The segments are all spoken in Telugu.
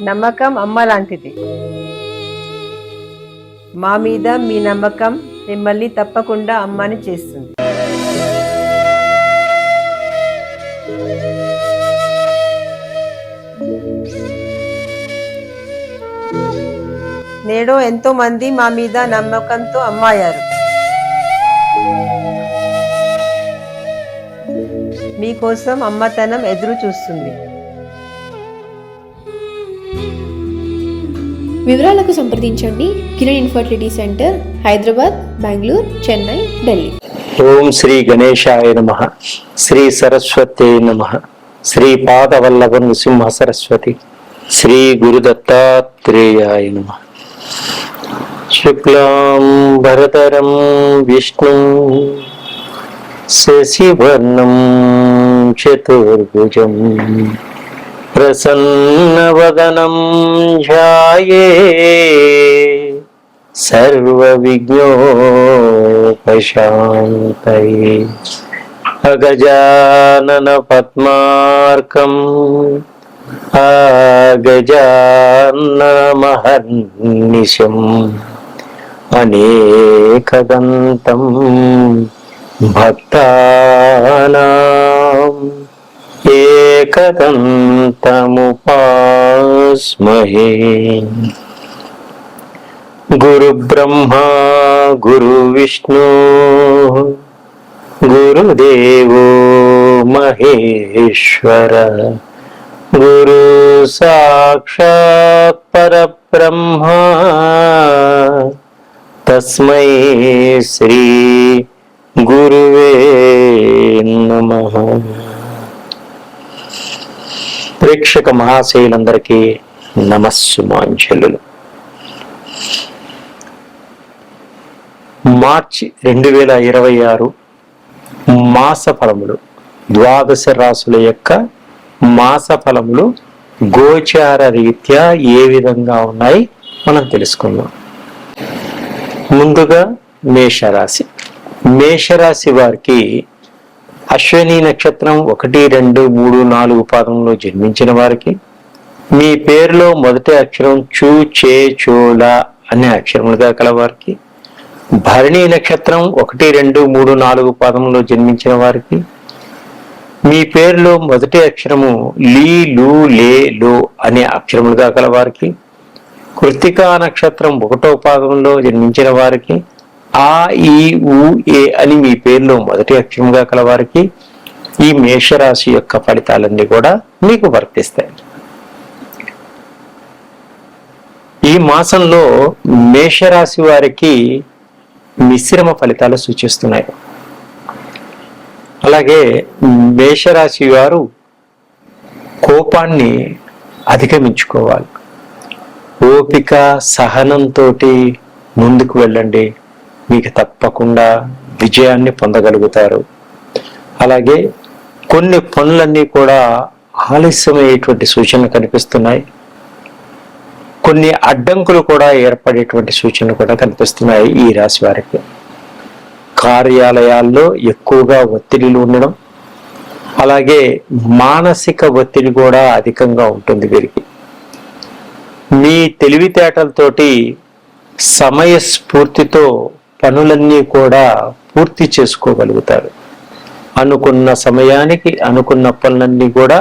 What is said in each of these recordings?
నమ్మకం అమ్మ లాంటిది. మా మీద మీ నమ్మకం మిమ్మల్ని తప్పకుండా అమ్మని చేస్తుంది. నేడు ఎంతో మంది మా మీద నమ్మకంతో అమ్మాయారు. మీకోసం అమ్మతనం ఎదురు చూస్తుంది. వివరాలకు సంప్రదించండి. Kiran infertility centre, Hyderabad, Bengaluru, Chennai, Delhi. ఓం శ్రీ గణేశాయ నమః. శ్రీ సరస్వతే నమః. శ్రీ పాదవల్లభ నృసింహ సరస్వతి. శ్రీ గురుదత్తాత్రేయాయ నమః. శుక్లాం భరతరం విష్ణు శశివర్ణం చతుర్భుజం ప్రసన్నవదనం ధ్యాయే సర్వవిఘ్నోపశాంతయే. అగజానన పద్మార్కం అగజాననమహర్నిశం అనేకదంతం భక్తానాం ఏకదంతముపాస్మహే. గురు బ్రహ్మా గురు విష్ణు గురుదేవో మహేశ్వర గురు సాక్షాత్ పరబ్రహ్మ తస్మై శ్రీ గురువే నమః. ప్రేక్షక మహాశయులందరికీ నమస్సుమాంజలు. మార్చి 2026 మాస ఫలములు, ద్వాదశ రాశుల యొక్క మాస ఫలములు గోచార రీత్యా ఏ విధంగా ఉన్నాయి మనం తెలుసుకుందాం. ముందుగా మేషరాశి. మేషరాశి వారికి అశ్విని నక్షత్రం 1, 2, 3, 4 పాదంలో జన్మించిన వారికి, మీ పేరులో మొదటి అక్షరం చూ, చే, చోళ అనే అక్షరములుగా కలవారికి, భరణి నక్షత్రం 1, 2, 3, 4 పాదంలో జన్మించిన వారికి, మీ పేరులో మొదటి అక్షరము లీ, లు, లే, లో అనే అక్షరములుగా కలవారికి, కృత్తికా నక్షత్రం 1వ పాదంలో జన్మించిన వారికి, ఆ, ఈ, ఊ, ఏ అని మీ పేరులో మొదటి అక్షరంగా కలవారికి ఈ మేషరాశి యొక్క ఫలితాలన్నీ కూడా మీకు వర్తిస్తాయి. ఈ మాసంలో మేషరాశి వారికి మిశ్రమ ఫలితాలు సూచిస్తున్నాయి. అలాగే మేషరాశి వారు కోపాన్ని అధిగమించుకోవాలి. ఓపిక, సహనంతో ముందుకు వెళ్ళండి, మీకు తప్పకుండా విజయాన్ని పొందగలుగుతారు. అలాగే కొన్ని పనులన్నీ కూడా ఆలస్యమయ్యేటువంటి సూచనలు కనిపిస్తున్నాయి. కొన్ని అడ్డంకులు కూడా ఏర్పడేటువంటి సూచనలు కూడా కనిపిస్తున్నాయి ఈ రాశి వారికి. కార్యాలయాల్లో ఎక్కువగా ఒత్తిడిలు ఉండడం, అలాగే మానసిక ఒత్తిడి కూడా అధికంగా ఉంటుంది వీరికి. మీ తెలివితేటలతోటి సమయస్ఫూర్తితో పనులన్నీ కూడా పూర్తి చేసుకోగలుగుతారు. అనుకున్న సమయానికి అనుకున్న పనులన్నీ కూడా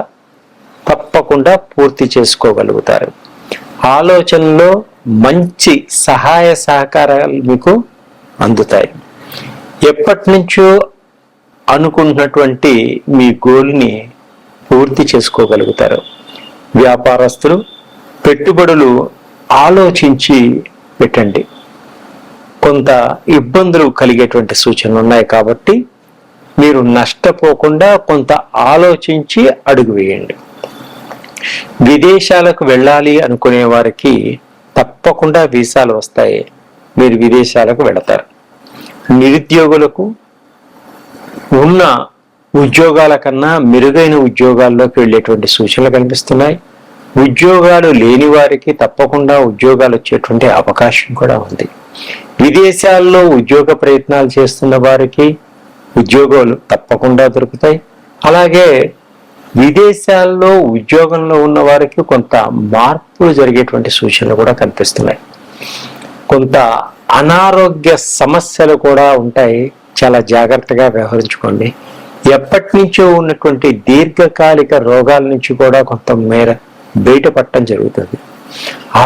తప్పకుండా పూర్తి చేసుకోగలుగుతారు. ఆలోచనలో మంచి సహాయ సహకారాలు మీకు అందుతాయి. ఎప్పటి నుంచో అనుకుంటున్నటువంటి మీ గోల్ని పూర్తి చేసుకోగలుగుతారు. వ్యాపారస్తులు పెట్టుబడులు ఆలోచించి పెట్టండి. కొంత ఇబ్బందులు కలిగేటువంటి సూచనలు ఉన్నాయి కాబట్టి మీరు నష్టపోకుండా కొంత ఆలోచించి అడుగు వేయండి. విదేశాలకు వెళ్ళాలి అనుకునే వారికి తప్పకుండా వీసాలు వస్తాయి, మీరు విదేశాలకు వెళతారు. నిరుద్యోగులకు ఉన్న ఉద్యోగాల కన్నా మెరుగైన ఉద్యోగాల్లోకి వెళ్ళేటువంటి సూచనలు కనిపిస్తున్నాయి. ఉద్యోగాలు లేని వారికి తప్పకుండా ఉద్యోగాలు వచ్చేటువంటి అవకాశం కూడా ఉంది. విదేశాల్లో ఉద్యోగ ప్రయత్నాలు చేస్తున్న వారికి ఉద్యోగాలు తప్పకుండా దొరుకుతాయి. అలాగే విదేశాల్లో ఉద్యోగంలో ఉన్న వారికి కొంత మార్పులు జరిగేటువంటి సూచనలు కూడా కనిపిస్తున్నాయి. కొంత అనారోగ్య సమస్యలు కూడా ఉంటాయి, చాలా జాగ్రత్తగా వ్యవహరించుకోండి. ఎప్పటి నుంచో ఉన్నటువంటి దీర్ఘకాలిక రోగాల నుంచి కూడా కొంత మేర బయటపడటం జరుగుతుంది.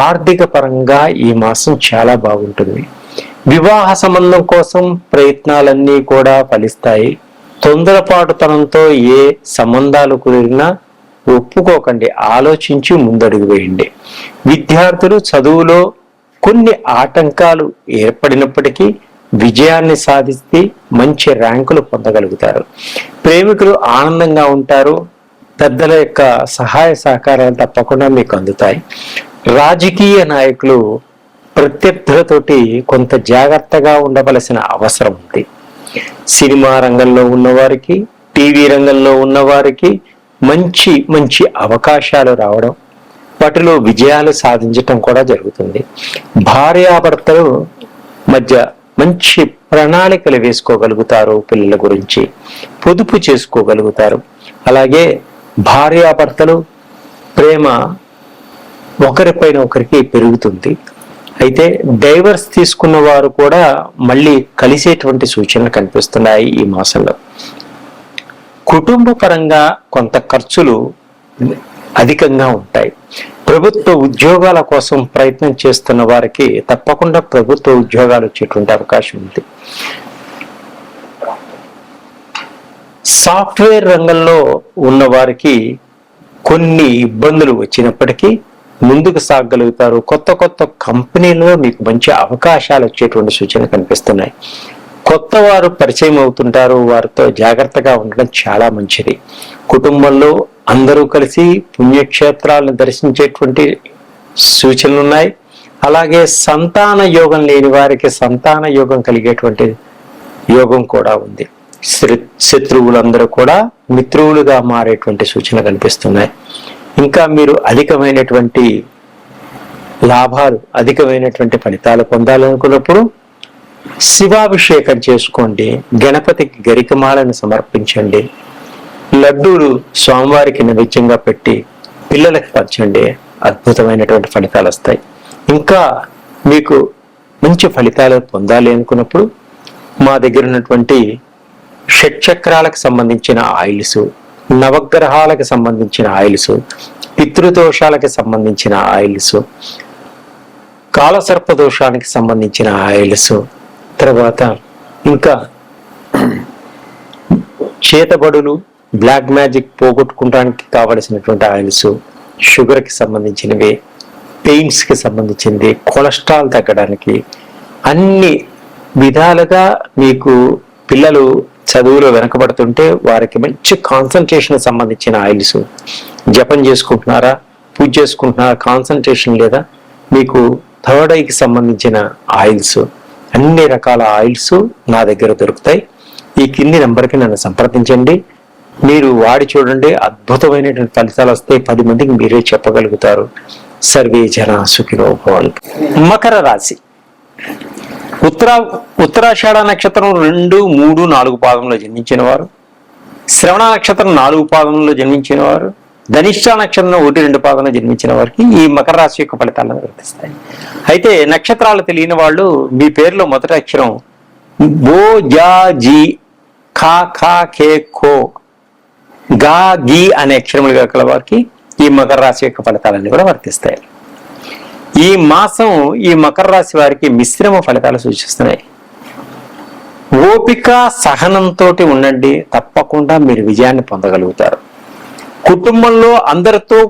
ఆర్థిక పరంగా ఈ మాసం చాలా బాగుంటుంది. వివాహ సంబంధం కోసం ప్రయత్నాలన్నీ కూడా ఫలిస్తాయి. తొందరపాటుతనంతో ఏ సంబంధాలు కుదిరినా ఒప్పుకోకండి, ఆలోచించి ముందడుగు వేయండి. విద్యార్థులు చదువులో కొన్ని ఆటంకాలు ఏర్పడినప్పటికీ విజయాన్ని సాధిస్తే మంచి ర్యాంకులు పొందగలుగుతారు. ప్రేమికులు ఆనందంగా ఉంటారు. పెద్దల యొక్క సహాయ సహకారాలు తప్పకుండా మీకు అందుతాయి. రాజకీయ నాయకులు ప్రత్యర్థులతోటి కొంత జాగ్రత్తగా ఉండవలసిన అవసరం ఉంది. సినిమా రంగంలో ఉన్నవారికి, టీవీ రంగంలో ఉన్నవారికి మంచి మంచి అవకాశాలు రావడం, వాటిలో విజయాలు సాధించటం కూడా జరుగుతుంది. భార్యాభర్తలు మధ్య మంచి ప్రణాళికలు వేసుకోగలుగుతారు. పిల్లల గురించి పొదుపు చేసుకోగలుగుతారు. అలాగే భార్యాభర్తలు ప్రేమ ఒకరిపైన ఒకరికి పెరుగుతుంది. అయితే డైవర్స్ తీసుకున్న వారు కూడా మళ్ళీ కలిసేటువంటి సూచనలు కనిపిస్తున్నాయి ఈ మాసంలో. కుటుంబ పరంగా కొంత ఖర్చులు అధికంగా ఉంటాయి. ప్రభుత్వ ఉద్యోగాల కోసం ప్రయత్నం చేస్తున్న వారికి తప్పకుండా ప్రభుత్వ ఉద్యోగాలు వచ్చేటువంటి అవకాశం ఉంది. సాఫ్ట్వేర్ రంగంలో ఉన్న వారికి కొన్ని ఇబ్బందులు వచ్చినప్పటికీ ముందుకు సాగగలుగుతారు. కొత్త కొత్త కంపెనీలో మీకు మంచి అవకాశాలు వచ్చేటువంటి సూచనలు కనిపిస్తున్నాయి. కొత్త వారు పరిచయం అవుతుంటారు, వారితో జాగ్రత్తగా ఉండడం చాలా మంచిది. కుటుంబంలో అందరూ కలిసి పుణ్యక్షేత్రాలను దర్శించేటువంటి సూచనలు ఉన్నాయి. అలాగే సంతాన యోగం లేని వారికి సంతాన యోగం కలిగేటువంటి యోగం కూడా ఉంది. శత్రువులందరూ కూడా మిత్రువులుగా మారేటువంటి సూచనలు కనిపిస్తున్నాయి. ఇంకా మీరు అధికమైనటువంటి లాభాలు, అధికమైనటువంటి ఫలితాలు పొందాలనుకున్నప్పుడు శివాభిషేకం చేసుకోండి. గణపతికి గరికమాలను సమర్పించండి. లడ్డూలు స్వామివారికి నైవేద్యంగా పెట్టి పిల్లలకు పంచండి. అద్భుతమైనటువంటి ఫలితాలు వస్తాయి. ఇంకా మీకు మంచి ఫలితాలు పొందాలి అనుకున్నప్పుడు మా దగ్గర ఉన్నటువంటి షట్చక్రాలకు సంబంధించిన ఆయిల్స్, నవగ్రహాలకు సంబంధించిన ఆయిల్స్, పితృదోషాలకు సంబంధించిన ఆయిల్స్, కాలసర్ప దోషానికి సంబంధించిన ఆయిల్స్, తర్వాత ఇంకా చేతబడులు, బ్లాక్ మ్యాజిక్ పోగొట్టుకోవడానికి కావలసినటువంటి ఆయిల్స్, షుగర్కి సంబంధించినవి, పెయిన్స్కి సంబంధించింది, కొలెస్ట్రాల్ తగ్గడానికి, అన్ని విధాలుగా మీకు పిల్లలు చదువులో వెనకబడుతుంటే వారికి మంచి కాన్సన్ట్రేషన్ సంబంధించిన ఆయిల్స్, జపం చేసుకుంటున్నారా, పూజ చేసుకుంటున్నారా, కాన్సన్ట్రేషన్ లేదా, మీకు థర్డ్ ఐకి సంబంధించిన ఆయిల్స్, అన్ని రకాల ఆయిల్స్ నా దగ్గర దొరుకుతాయి. ఈ కింది నంబర్కి నన్ను సంప్రదించండి. మీరు వాడి చూడండి, అద్భుతమైనటువంటి ఫలితాలు వస్తాయి. 10 మందికి మీరే చెప్పగలుగుతారు. సర్వే జన సుఖినో భవంతు. మకర రాశి ఉత్తరాషాఢ నక్షత్రం 2, 3, 4 పాదంలో జన్మించిన వారు, శ్రవణ నక్షత్రం 4 పాదంలో జన్మించిన వారు, ధనిష్ట నక్షత్రం 1, 2 పాదంలో జన్మించిన వారికి ఈ మకర రాశి యొక్క ఫలితాలను వర్తిస్తాయి. అయితే నక్షత్రాలు తెలియని వాళ్ళు మీ పేరులో మొదటి అక్షరం బో, జా, జీ, ఖా, ఖా, ఖే, ఖో, గా, గీ అనే అక్షరములుగా కల వారికి ఈ మకర రాశి యొక్క ఫలితాలన్నీ కూడా వర్తిస్తాయి. ఈ మాసం ఈ మకర రాశి వారికి మిశ్రమ ఫలితాలు సూచిస్తున్నాయి. ఓపిక, సహనంతో ఉండండి, తప్పకుండా మీరు విజయాన్ని పొందగలుగుతారు. కుటుంబంలో అందరితో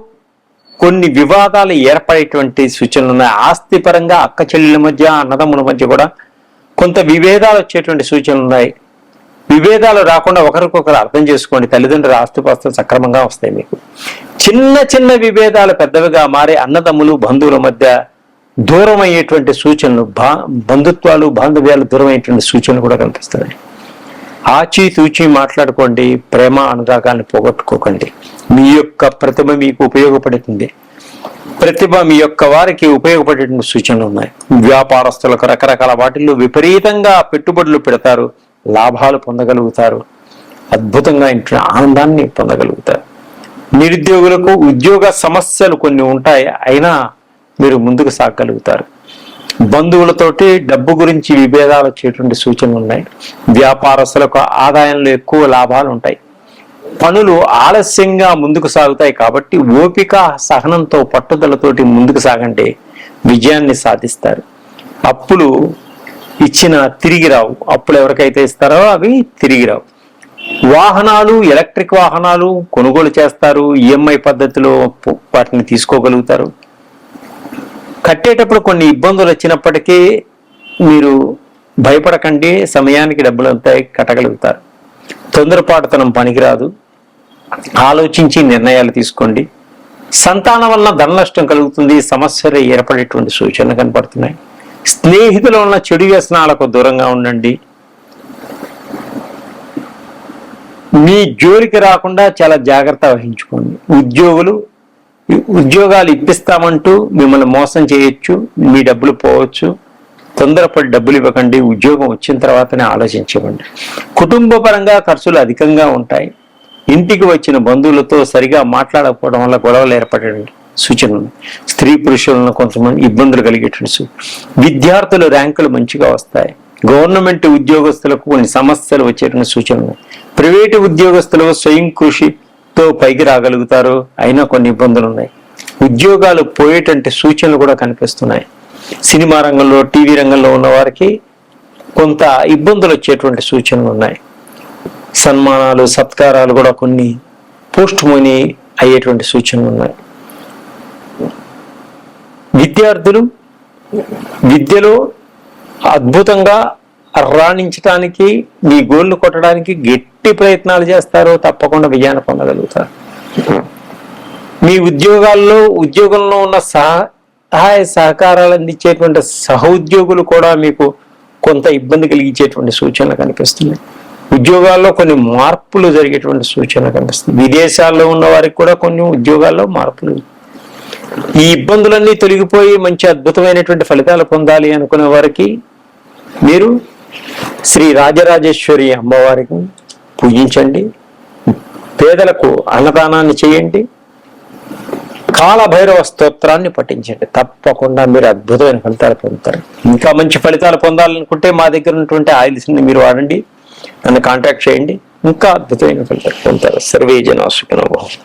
కొన్ని వివాదాలు ఏర్పడేటువంటి సూచనలు ఉన్నాయి. ఆస్తి పరంగా అక్క చెల్లెల మధ్య, అన్నదమ్ముల మధ్య కూడా కొంత విభేదాలు వచ్చేటువంటి సూచనలు ఉన్నాయి. విభేదాలు రాకుండా ఒకరికొకరు అర్థం చేసుకోండి. తల్లిదండ్రుల ఆస్తిపాస్తులు సక్రమంగా వస్తాయి. మీకు చిన్న చిన్న విభేదాలు పెద్దవిగా మారి అన్నదమ్ములు, బంధువుల మధ్య దూరం అయ్యేటువంటి సూచనలు, బంధుత్వాలు, బాంధవ్యాలు దూరం అయ్యేటువంటి సూచనలు కూడా కనిపిస్తున్నాయి. ఆచితూచి మాట్లాడుకోండి. ప్రేమ అనురాగాన్ని పోగొట్టుకోకండి. మీ యొక్క ప్రతిభ మీకు ఉపయోగపడుతుంది. ప్రతిభ మీ యొక్క వారికి ఉపయోగపడేటువంటి సూచనలు ఉన్నాయి. వ్యాపారస్తులకు రకరకాల వాటిల్లో విపరీతంగా పెట్టుబడులు పెడతారు, లాభాలు పొందగలుగుతారు, అద్భుతంగా ఇంట్లో ఆనందాన్ని పొందగలుగుతారు. నిరుద్యోగులకు ఉద్యోగ సమస్యలు కొన్ని ఉంటాయి, అయినా మీరు ముందుకు సాగగలుగుతారు. బంధువులతోటి డబ్బు గురించి విభేదాలు వచ్చేటువంటి సూచనలు ఉన్నాయి. వ్యాపారస్తులకు ఆదాయంలో ఎక్కువ లాభాలు ఉంటాయి. పనులు ఆలస్యంగా ముందుకు సాగుతాయి కాబట్టి ఓపిక, సహనంతో, పట్టుదలతోటి ముందుకు సాగండి, విజయాన్ని సాధిస్తారు. అప్పులు ఇచ్చిన తిరిగి రావు. అప్పులు ఎవరికైతే ఇస్తారో అవి తిరిగి రావు. వాహనాలు, ఎలక్ట్రిక్ వాహనాలు కొనుగోలు చేస్తారు. ఈఎంఐ పద్ధతిలో వాటిని తీసుకోగలుగుతారు. కట్టేటప్పుడు కొన్ని ఇబ్బందులు వచ్చినప్పటికీ మీరు భయపడకండి, సమయానికి డబ్బులు అంతాయి, కట్టగలుగుతారు. తొందరపాటుతనం పనికిరాదు. ఆలోచించి నిర్ణయాలు తీసుకోండి. సంతానం వలన ధన నష్టం కలుగుతుంది. సమస్యలు ఏర్పడేటువంటి సూచనలు కనపడుతున్నాయి. స్నేహితుల వలన చెడు వ్యసనాలకు దూరంగా ఉండండి. మీ జోలికి రాకుండా చాలా జాగ్రత్త వహించుకోండి. ఉద్యోగాలు ఇప్పిస్తామంటూ మిమ్మల్ని మోసం చేయొచ్చు, మీ డబ్బులు పోవచ్చు. తొందరపడి డబ్బులు ఇవ్వకండి. ఉద్యోగం వచ్చిన తర్వాతనే ఆలోచించకండి. కుటుంబ పరంగా ఖర్చులు అధికంగా ఉంటాయి. ఇంటికి వచ్చిన బంధువులతో సరిగా మాట్లాడకపోవడం వల్ల గొడవలు ఏర్పడే సూచనలు. స్త్రీ పురుషులను కొంతమంది ఇబ్బందులు కలిగేటువంటి విద్యార్థుల ర్యాంకులు మంచిగా వస్తాయి. గవర్నమెంట్ ఉద్యోగస్తులకు కొన్ని సమస్యలు వచ్చేటువంటి సూచనలు. ప్రైవేటు ఉద్యోగస్తులు స్వయం కృషితో పైకి రాగలుగుతారు, అయినా కొన్ని ఇబ్బందులు ఉన్నాయి. ఉద్యోగాలు పోయేటువంటి సూచనలు కూడా కనిపిస్తున్నాయి. సినిమా రంగంలో, టీవీ రంగంలో ఉన్న వారికి కొంత ఇబ్బందులు వచ్చేటువంటి సూచనలు ఉన్నాయి. సన్మానాలు, సత్కారాలు కూడా కొన్ని పోస్ట్ పోని అయ్యేటువంటి సూచనలు ఉన్నాయి. విద్యార్థులు విద్యలో అద్భుతంగా రాణించడానికి, మీ గోల్ను కొట్టడానికి గట్టి ప్రయత్నాలు చేస్తారు. తప్పకుండా విజయాన్ని పొందగలుగుతారు. మీ ఉద్యోగంలో ఉన్న సహాయ సహకారాలు అందించేటువంటి సహోద్యోగులు కూడా మీకు కొంత ఇబ్బంది కలిగించేటువంటి సూచనలు కనిపిస్తున్నాయి. ఉద్యోగాల్లో కొన్ని మార్పులు జరిగేటువంటి సూచనలు కనిపిస్తుంది. విదేశాల్లో ఉన్న వారికి కూడా కొన్ని ఉద్యోగాల్లో మార్పులు. ఈ ఇబ్బందులన్నీ తొలగిపోయి మంచి అద్భుతమైనటువంటి ఫలితాలు పొందాలి అనుకునే వారికి మీరు శ్రీ రాజరాజేశ్వరి అమ్మవారికి పూజించండి. పేదలకు అన్నదానాన్ని చేయండి. కాలభైరవ స్తోత్రాన్ని పఠించండి. తప్పకుండా మీరు అద్భుతమైన ఫలితాలు పొందుతారు. ఇంకా మంచి ఫలితాలు పొందాలనుకుంటే మా దగ్గర ఉన్నటువంటి ఆయిల్స్ని మీరు వాడండి, నన్ను కాంటాక్ట్ చేయండి. ఇంకా అద్భుతమైన ఫలితాలు పొందుతారు. సర్వే జనా సుఖినో భవంతు.